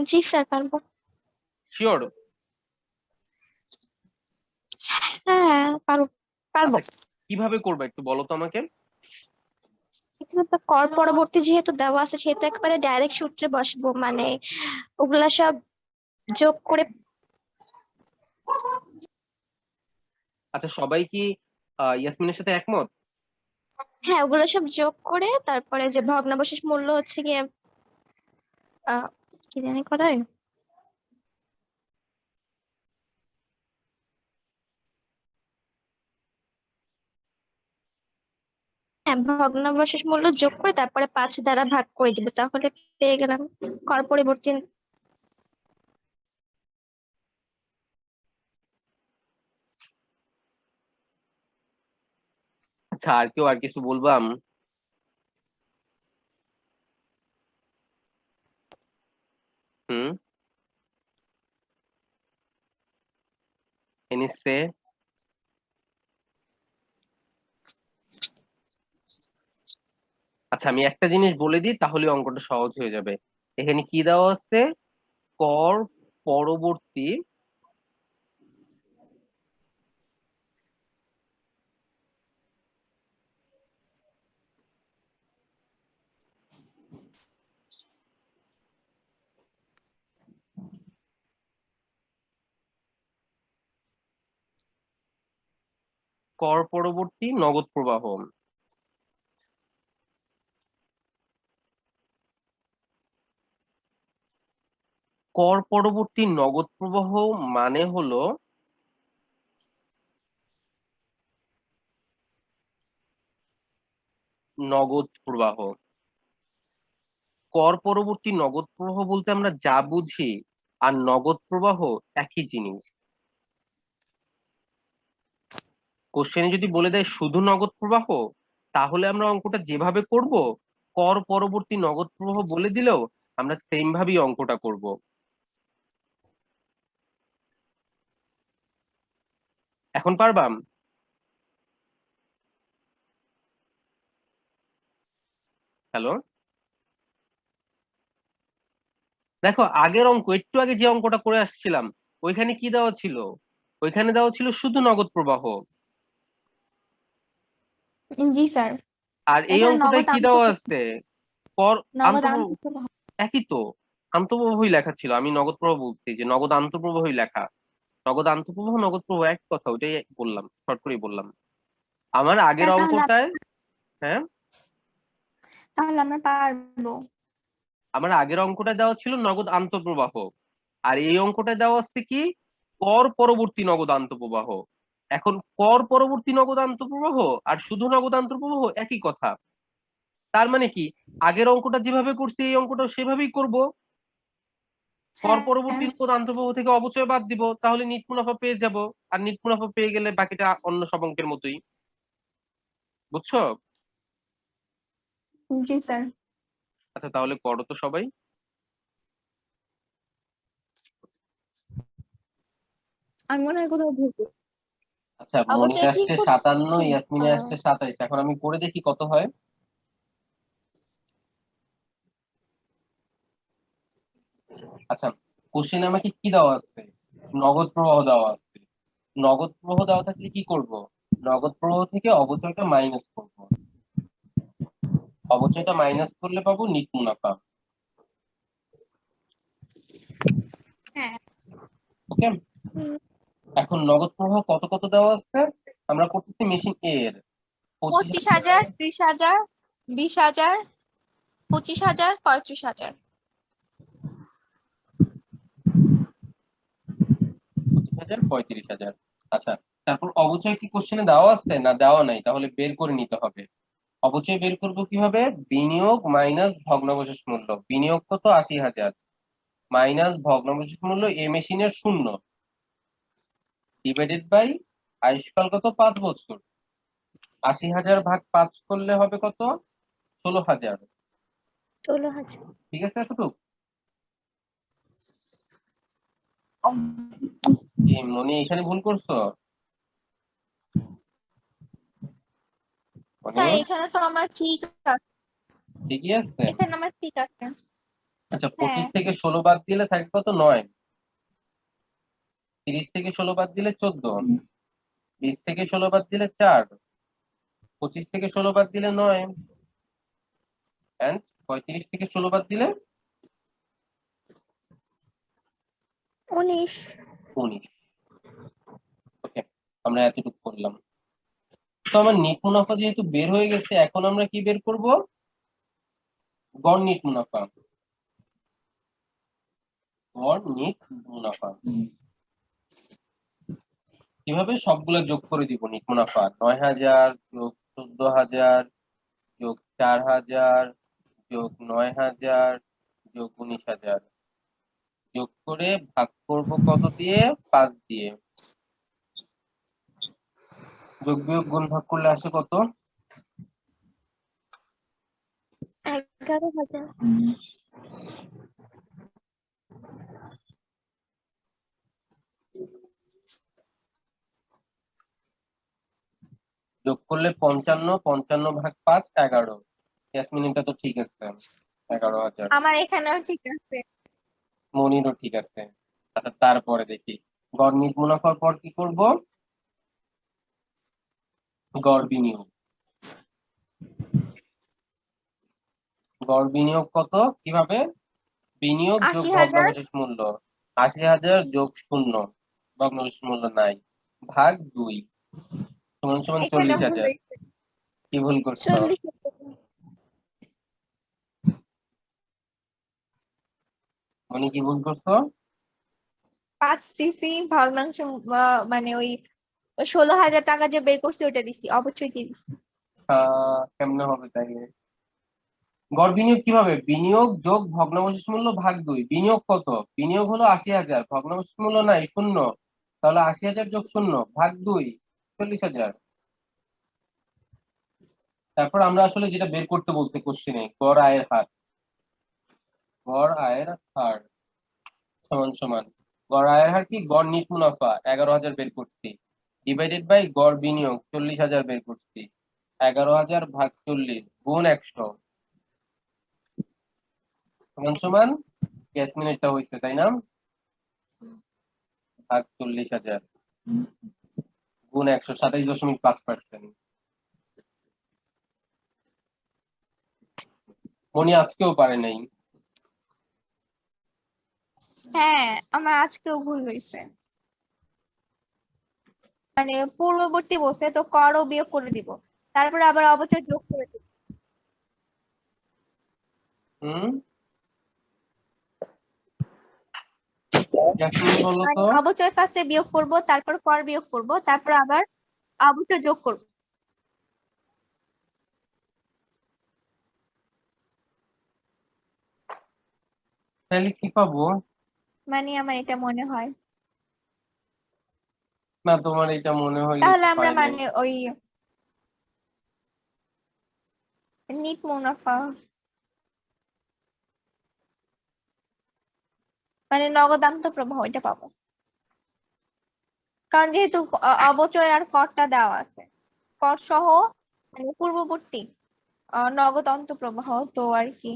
জি স্যার, পারবো। শিওর? হ্যাঁ, পারবো। আচ্ছা, কিভাবে করবা একটু বলো তো আমাকে। এখানে তো কর পরবর্তী যেহেতু দেওয়া আছে সেহেতু একেবারে ডাইরেক্ট সূত্রে বসবো, মানে ওগুলা সব যোগ করে। আচ্ছা, সবাই কি ইয়াসমিনের সাথে একমত? হ্যাঁ, ওগুলো সব যোগ করে তারপরে যে ভগ্নাবশেষ মূল্য হচ্ছে গিয়ে আহ কি জানি করায়। হ্যাঁ, ভগ্নাবশেষ মূল্য যোগ করে তারপরে 5 দ্বারা ভাগ করে দিব, তাহলে পেয়ে গেলাম কর পরবর্তী। আচ্ছা, আর কেউ আর কিছু বলবা? হুম, এনিসে? আচ্ছা, আমি একটা জিনিস বলে দিই তাহলে অঙ্কটা সহজ হয়ে যাবে। এখানে কি দেওয়া আছে? কর পরবর্তী কর পরবর্তী নগদ প্রবাহ। কর পরবর্তী নগদ প্রবাহ মানে হলো নগদ প্রবাহ। কর পরবর্তী নগদ প্রবাহ বলতে আমরা যা বুঝি আর নগদ প্রবাহ একই জিনিস। কোশ্চেনে যদি বলে দেয় শুধু নগদ প্রবাহ, তাহলে আমরা অঙ্কটা যেভাবে করব, কর পরবর্তী নগদ প্রবাহ বলে দিলেও আমরা সেম ভাবেই অঙ্কটা করব। এখন পারবাম? হ্যালো, দেখো আগের অঙ্ক, একটু আগে যে অঙ্কটা করে আসছিলাম, ওইখানে কি দেওয়া ছিল? ওইখানে দেওয়া ছিল শুধু নগদ প্রবাহ। জি স্যার, আর এই এখানে অঙ্কটায় কি দেওয়া আছে? কর নগদ আন্তঃপ্রবাহ। আন্তঃপ্রবাহ। একই তো, আন্তঃপ্রবাহই লেখা ছিল। আমি নগদ প্রবাহ বলছি যে নগদ আন্তঃপ্রবাহই লেখা। নগদ আন্তঃপ্রবাহ নগদ প্রবাহ এক কথা, ওইটাই বললাম, শর্ট করেই বললাম। আমার আগের স্যার অঙ্কটায়, হ্যাঁ, তাহলে আমরা পারবো। আমার আগের অঙ্কটা দেওয়া ছিল নগদ আন্তঃপ্রবাহ, আর এই অঙ্কটা দেওয়া আছে কি? কর পরবর্তী নগদ আন্তঃপ্রবাহ। এখন কর পরবর্তী নগদ আন্তঃপ্রবাহ আর শুধু নগদ আন্তঃপ্রবাহ একই কথা। তার মানে কি, আগের অঙ্কটা যেভাবে করছি এই অঙ্কটাও সেভাবেই করব। কর হ্যাঁ, পরবর্তী নগদ আন্তঃপ্রবাহ থেকে অবচয় বাদ দিব, তাহলে নিট মুনাফা পেয়ে যাব। আর নিট মুনাফা পেয়ে গেলে বাকিটা অন্য সব অঙ্কের মতোই। বুঝছো? জি স্যার। আচ্ছা, তাহলে করো তো সবাই। আমি মনে হয় কোথাও ভুল করছি। আচ্ছা, মনির অবশ্যই ঠিক আসছে 57, করছি। ইয়াসমিনে আসছে 27। এখন আমি করে দেখি কত হয়। আচ্ছা, কোশ্চেনে আমাকে কি দেওয়া আছে? নগদ প্রবাহ দেওয়া আছে। নগদ প্রবাহ দেওয়া থাকলে কি করব? নগদ প্রবাহ থেকে অবচয়টা মাইনাস করব। অবচয়টা মাইনাস করলে পাবো নিট মুনাফা। হ্যাঁ, ওকে, হুম, এখন নগদ প্রবাহ কত কত দেওয়া আছে? আমরা করতেছি মেশিন এর 25,000, 30,000, 20,000, 25,000, 35,000। 25,000, 35,000। আচ্ছা, তারপর অবচয় কি কোশ্চেনে দেওয়া আছে না দেওয়া নাই? তাহলে বের করে নিতে হবে। অবচয় বের করবো কিভাবে? বিনিয়োগ মাইনাস ভগ্নাবশেষ মূল্য। বিনিয়োগ কত? 80,000 মাইনাস ভগ্নাবশেষ মূল্য এ মেশিনের 0 ডিভাইডেড বাই আয়ুষ্কাল কত? 5 বছর। 80,000 ভাগ 5 করলে হবে কত? 16,000। 16,000। ঠিক আছে এতটুকু? মনি এখানে ভুল করছো? স্যার মনি এখানে তো আমার ঠিক আছে। ঠিকই আছে। এখানে আমার ঠিক আছে। আচ্ছা, হ্যাঁ, 25 থেকে 16 বাদ দিলে থাকে কত? 9। 30 থেকে 16 বাদ দিলে 14। 20 থেকে 16 বাদ দিলে 4। 25 থেকে 16 বাদ দিলে 9। এন্ড 35 থেকে 16 বাদ দিলে 19। 19। ওকে, আমরা এতটুকু করলাম। তো আমার নিট মুনাফা যেহেতু বের হয়ে গেছে, এখন আমরা কি বের করব? গড় নিট মুনাফা। গড় নিট মুনাফা কিভাবে? সবগুলো যোগ করে দিব। নিট মুনাফা 9,000 যোগ 14,000 যোগ 4,000 যোগ 9,000 যোগ 19,000 যোগ করে ভাগ করব কত দিয়ে? 5 দিয়ে। যোগ বিয়োগ গুণ ভাগ করলে আসে কত? 11,000। যোগ করলে 55, 55 ভাগ 5 11। ইয়াসমিন এটা তো ঠিক আছে, 11,000। আমার এখানেও ঠিক আছে। মনিরও ঠিক আছে। আচ্ছা, তারপরে দেখি গড় নিট মুনাফার পর কি করব? গড় বিনিয়োগ। গড় বিনিয়োগ কত? কিভাবে? বিনিয়োগ যোগ 80,000। ভগ্নাবশেষ মূল্য। 80,000 যোগ 0, ভগ্নাবশেষ মূল্য নাই, ভাগ 2 সমান সমান এখানে ভুল 40,000। হয়েছে। কি ভুল করছো? 40,000। মনি কি ভুল করছো? 5 দিছি ভগ্নাংশ, মানে ওই 16,000 টাকা যে বের করছি ওটা দিছি, অবশ্যই দিছি। কেমনে হবে তাইলে? গড় বিনিয়োগ কিভাবে? বিনিয়োগ যোগ ভগ্নাবশেষ মূল্য ভাগ 2। বিনিয়োগ কত? বিনিয়োগ হলো ৮০,০০০, ভগ্নাবশেষ মূল্য নাই, 0। তাহলে ৮০,০০০ যোগ 0 ভাগ 2 ৪০,০০০। তারপর আমরা আসলে যেটা বের করতে বলতে কোশ্চেনে, গড় আয়ের হার। গড় আয়ের হার সমান সমান গড় আয়ের হার কি? গড় নিট মুনাফা ১১,০০০ বের করছি, ডিভাইডেড বাই গড় বিনিয়োগ ৪০,০০০ বের করছি। ১১,০০০ ভাগ ৪০ গুণ ১০০ সমান সমান গ্যাস মিনিটটা হয়েছে, তাই না? ভাগ ৪০,০০০ গুণ ১০০, ২৭.৫%। মনি আজকেও পারে নাই। হ্যাঁ, আমার আজকেও ভুল হয়েছে। মানে পূর্ববর্তী বসে তো কর ও বিয়োগ করে দিব, তারপরে আবার অবচয় যোগ করে দিব। হুম, গ্যাস মিনিট বলো মানে তো। অবচয় ফার্স্টে বিয়োগ করব, তারপর কর বিয়োগ করব, তারপর আবার অবচয় যোগ করব। তাহলে কি পাবো? মানে আমার এটা মনে হয়। না, তোমার এটা মনে হইলে তাহলে তো আমরা পারে নাই। মানে ওই নিট মুনাফা মানে নগদান্ত প্রবাহ এটা পাবো, কারণ যেহেতু অবচয় আর করটা দেওয়া আছে, কর সহ মানে পূর্ববর্তী নগদ অন্তঃপ্রবাহ তো আর কি।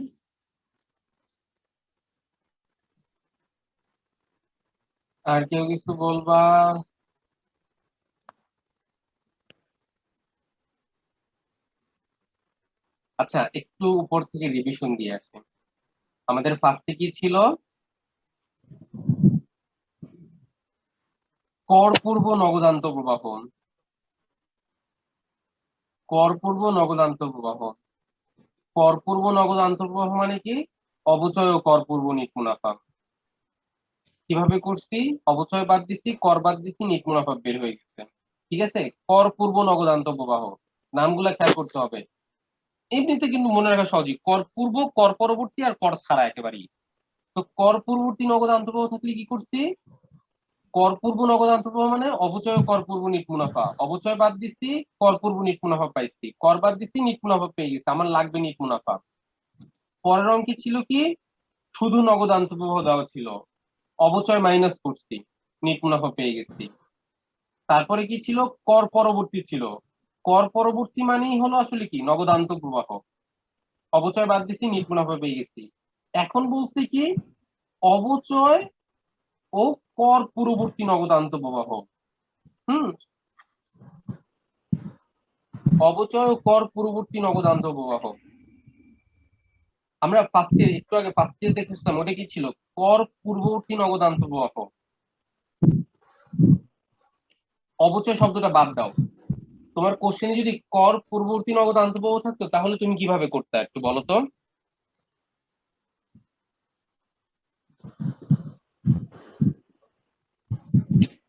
আর কেউ কিছু বলবা? আচ্ছা, একটু উপর থেকে রিভিশন দিয়ে আসি। আমাদের ফার্স্টে কি ছিল? কর পূর্ব নগদান্ত প্রবাহ। কর পূর্ব নগদান্ত প্রবাহ। কর পূর্ব নগদান্ত প্রবাহ মানে কি? অবচয় ও কর পূর্ব নিট মুনাফা। কিভাবে করছি? অবচয় বাদ দিছি, কর বাদ দিছি, নিট মুনাফা বের হয়ে গেছে। ঠিক আছে? কর পূর্ব নগদান্ত প্রবাহ, নামগুলা খেয়াল করতে হবে। এমনিতে কিন্তু মনে রাখা সহজই, কর পূর্ব, কর পরবর্তী আর কর ছাড়া একেবারেই। তো কর পূর্ববর্তী নগদান্ত প্রবাহ থাকলে কি করছি? কর পূর্ব নগদান্ত প্রবাহ মানে অবচয় ও কর পূর্ব নিট মুনাফা। অবচয় বাদ দিচ্ছি, কর পূর্ব নিট মুনাফা পাইছি, কর বাদ দিচ্ছি, নিট মুনাফা পেয়ে গেছি, আমার লাগবে নিট মুনাফা। পরের অঙ্কে ছিল কি? শুধু নগদান্ত প্রবাহ দেওয়া ছিল, অবচয় মাইনাস করছি, নিট মুনাফা পেয়ে গেছি। তারপরে কি ছিল? কর পরবর্তী ছিল। কর পরবর্তী মানেই হলো আসলে কি? নগদান্ত প্রবাহ। অবচয় বাদ দিছি, নিট মুনাফা পেয়ে গেছি। এখন বলছি কি? অবচয় ও কর পূর্ববর্তী নগদান্ত প্রবাহ। হুম, অবচয় ও কর পূর্ববর্তী নগদান্ত প্রবাহ। আমরা একটু আগে ফার্স্ট ইয়ার দেখেছিলাম, ওটা কি ছিল? কর পূর্ববর্তী নগদান্ত প্রবাহ। অবচয় শব্দটা বাদ দাও। তোমার কোশ্চেনে যদি কর পূর্ববর্তী নগদান্ত প্রবাহ থাকতো তাহলে তুমি কিভাবে করতে, একটু বলো তো।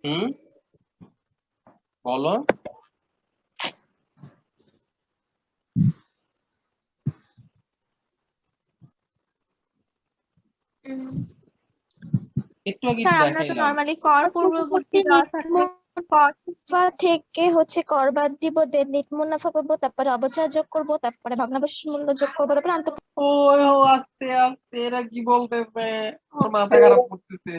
হুম, বলো। একটু আগে তো স্যার আমরা তো দেখাইলাম। নরমালি কর পূর্ববর্তী দেওয়া থাকলে কর মুনাফা থেকে হচ্ছে কর বাদ দিব, দেন নিট মুনাফা পাবো, তারপরে অবচয় যোগ করব, তারপরে ভগ্নাবশেষ মূল্য যোগ করবো, তারপরে ওই ও, আস্তে আস্তে এরা কি বলতেছে, আমার মাথা খারাপ করতেছে।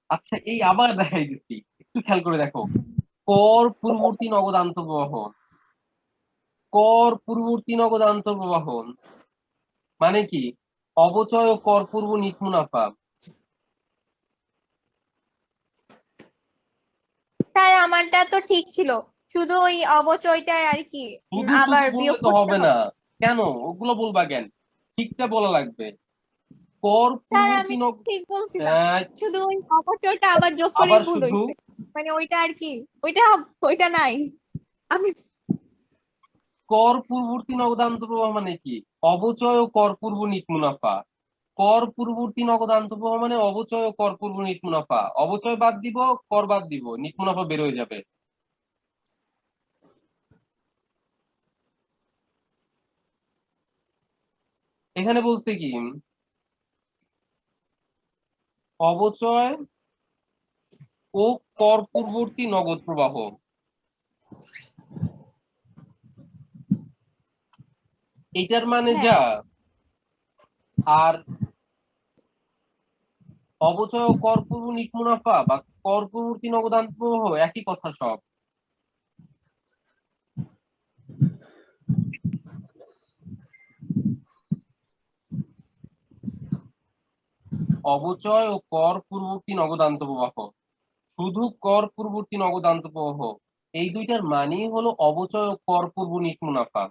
আচ্ছা, এই আবার দেখাই দিচ্ছি, একটু খেয়াল করে দেখো। কর পূর্ববর্তী নগদান্ত প্রবাহ, কর পূর্ববর্তী নগদান্ত প্রবাহ মানে কি? অবচয় ও কর পূর্ব নিট মুনাফা। স্যার আমারটা তো ঠিক ছিল, শুধু ওই অবচয়টাই আর কি শুধু আবার শুধু বললে বিয়োগ তো করতে হবে না। হবে। কেন? ওগুলো বলবা কেন? ঠিকটা বলা লাগবে। কর স্যার পূর্ববর্তী আমি ঠিক বলছিলাম, আহ, শুধু ওই অবচয়টা আবার যোগ আবার করেই ভুল শুধু হয়েছে। মানে ওইটা আর কি, ওইটা ওইটা নাই। আমি কর পূর্ববর্তী নগদান্ত প্রবাহ মানে কি? অবচয় ও কর পূর্ব নিট মুনাফা। কর পূর্ববর্তী নগদান্ত প্রবাহ মানে অবচয় ও কর পূর্ব নিট মুনাফা। অবচয় বাদ দিব, কর বাদ দিব, নিট মুনাফা বের হয়ে যাবে। এখানে বলতে কি অবচয় ও কর পূর্ববর্তী নগদ প্রবাহ। এটার মানে হ্যাঁ। যা, আর অবচয় ও কর পূর্ব নিট মুনাফা বা কর পূর্ববর্তী নগদান প্রবাহ একই কথা সব। অবচয় ও কর পূর্ববর্তী নগদান্ত প্রবাহ, শুধু কর পূর্ববর্তী নগদান্ত প্রবাহ, এই দুইটার মানেই হলো অবচয় ও কর পূর্ব নিট মুনাফা।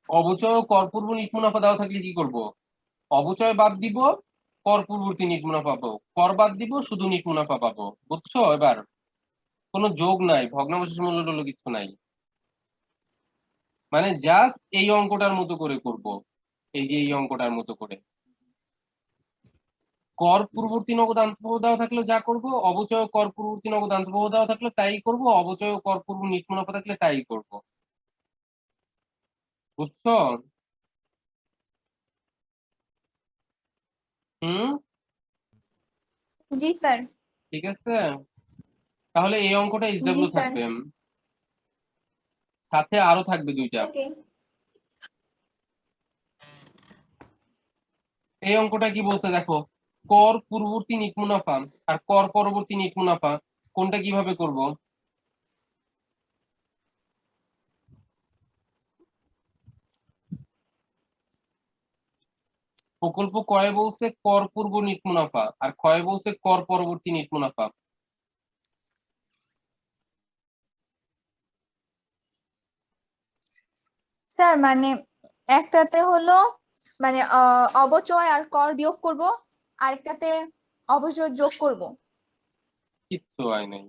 অবচয় ও কর পূর্ব নিট মুনাফা দেওয়া থাকলে কি করব? অবচয় বাদ দিব, কর পূর্ববর্তী নিট মুনাফা পাবো, কর বাদ দিব, শুধু নিট মুনাফা পাবো। বুঝছো এবার? কোনো যোগ নাই, ভগ্নাংশের মূল্য টুল্য কিছু নাই, মানে জাস্ট এই অঙ্কটার মতো করে করব, এই যে এই অঙ্কটার মতো করে। কর পূর্ববর্তী নগদান্ত প্রবাহ দেওয়া থাকলে যা করব, অবচয় ও কর পূর্ববর্তী নগদান্ত প্রবাহ দেওয়া থাকলে তাই করব, অবচয় ও কর পূর্ব নিট মুনাফা থাকলে তাই করব। বুঝছো? হুম, জি স্যার। ঠিক আছে। তাহলে এই অঙ্কটা জি এসডব্লিউ স্যার। থাকবে, সাথে আরো থাকবে দুইটা। ওকে। এই অঙ্কটা কি বলতে দেখো, কর পূর্ববর্তী নিট মুনাফা আর কর পরবর্তী নিট মুনাফা কোনটা কিভাবে করব? প্রকল্প কয়ে বলছে কর পূর্ব নিট মুনাফা আর ক্ষয়ে বলছে কর পরবর্তী নিট মুনাফা। স্যার মানে একটাতে হলো মানে অবচয় আর কর বিয়োগ করব, আরেকটাতে অবচয় যোগ করব। কিচ্ছু হয় নাই।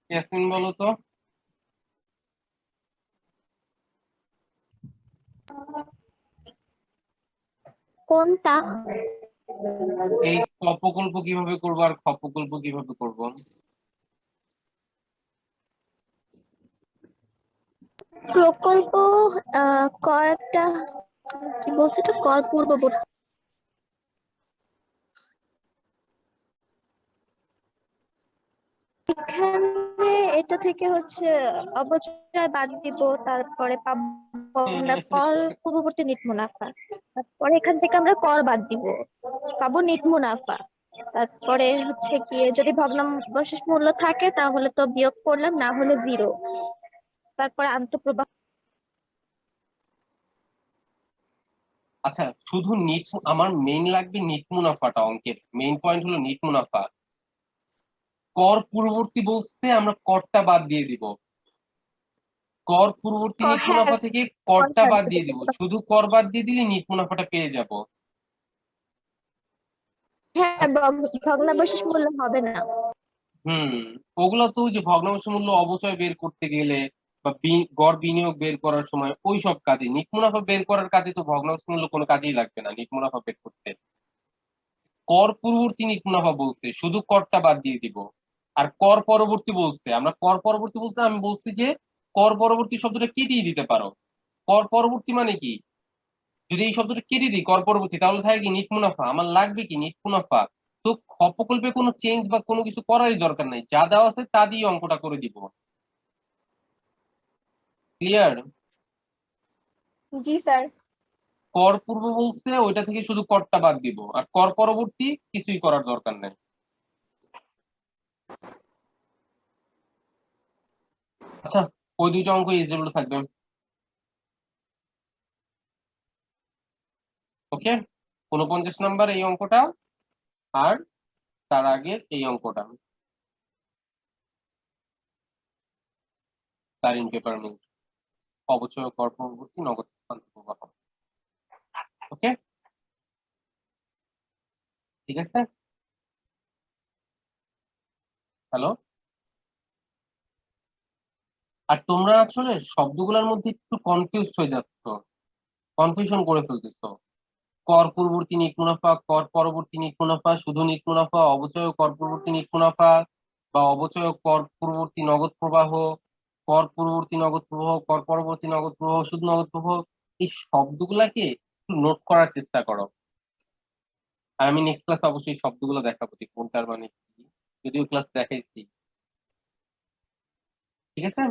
ইয়াসমিন বলো তো। কোনটা? এই ক প্রকল্প কিভাবে করব আর খ প্রকল্প কিভাবে করব? প্রকল্প কয়টা কি বলছে, এটা কর পূর্ববর্তী। এখানে এটা থেকে হচ্ছে অবচয় বাদ দিব, তারপরে পাবো আমরা কর পূর্ববর্তী নিট মুনাফা, তারপরে এখান থেকে আমরা কর বাদ দিব, পাবো নিট মুনাফা। তারপরে হচ্ছে কি যদি ভগ্নাংশের মূল্য থাকে তাহলে তো বিয়োগ করলাম, না হলে জিরো। তারপরে আন্তঃপ্রবাহ। আচ্ছা, শুধু নিট, আমার মেইন লাগবে নিট মুনাফাটা, অঙ্কের মেইন পয়েন্ট হলো নিট মুনাফা। কর পূর্ববর্তী বলতে আমরা করটা বাদ দিয়ে দিব, কর পূর্ববর্তী নিট হ্যাঁ, মুনাফা থেকে কর করটা বাদ বাদ দিব। দিয়ে দিব, শুধু কর বাদ দিয়ে দিলে নিট মুনাফাটা পেয়ে যাব। হ্যাঁ, ভগ্নাবশেষ মূল্য হবে না। হুম, ওগুলা তো ওই যে ভগ্নাংশ মূল্য অবচয় বের করতে গেলে বা গড় বিনিয়োগ বের করার সময় ওই সব কাজে, নিট মুনাফা বের করার কাজে তো ভগ্নাংশ মূল্য কোনো কাজেই লাগবে না নিট মুনাফা বের করতে। কর পূর্ববর্তী নিট মুনাফা বলছে শুধু করটা বাদ দিয়ে দিব, আর কর পরবর্তী বলছে, আমরা কর পরবর্তী বলতে আমি বলছি যে কর পরবর্তী শব্দটা কেটেই দিতে পারো। কর পরবর্তী মানে কি, যদি এই শব্দটা কেটে দিই কর পরবর্তী, তাহলে থাকে কি নিট মুনাফা, আমার লাগবে কি নিট মুনাফা। তো খ প্রকল্পে কোনো চেঞ্জ বা কোনো কিছু করারই দরকার নাই, যা দেওয়া আছে তা দিয়ে অঙ্কটা করে দিব। ক্লিয়ার? জি স্যার। কর পূর্ব বলছে ওইটা থেকে শুধু করটা বাদ দিব, আর কর পরবর্তী কিছুই করার দরকার নাই। আচ্ছা, ওই দুইটা অঙ্ক ইজেবল থাকবে। ওকে, 49 নাম্বার এই অঙ্কটা, আর তার আগের এই অঙ্কটা, কারেন্ট পেপার মিল, অবচয় কর পরবর্তী নগদ প্রবাহ। ওকে, ঠিক আছে। হ্যালো, আর তোমরা আসলে শব্দগুলোর মধ্যে একটু কনফিউজ হয়ে যাচ্ছ, কনফিউশন করে ফেলতেছো। কর পূর্ববর্তী নিট মুনাফা, কর পরবর্তী নিট মুনাফা, শুধু নিট মুনাফা, অবচয় ও কর পূর্ববর্তী নিট মুনাফা, বা অবচয় ও কর পূর্ববর্তী নগদ প্রবাহ, কর পূর্ববর্তী নগদ প্রবাহ, কর পরবর্তী নগদ প্রবাহ, শুধু নগদ প্রবাহ, এই শব্দগুলাকে একটু নোট করার চেষ্টা করো। আর আমি নেক্সট ক্লাস অবশ্যই শব্দগুলো দেখাবো যে কোনটার মানে কি, যদিও ক্লাস দেখাইছি। ঠিক আছে।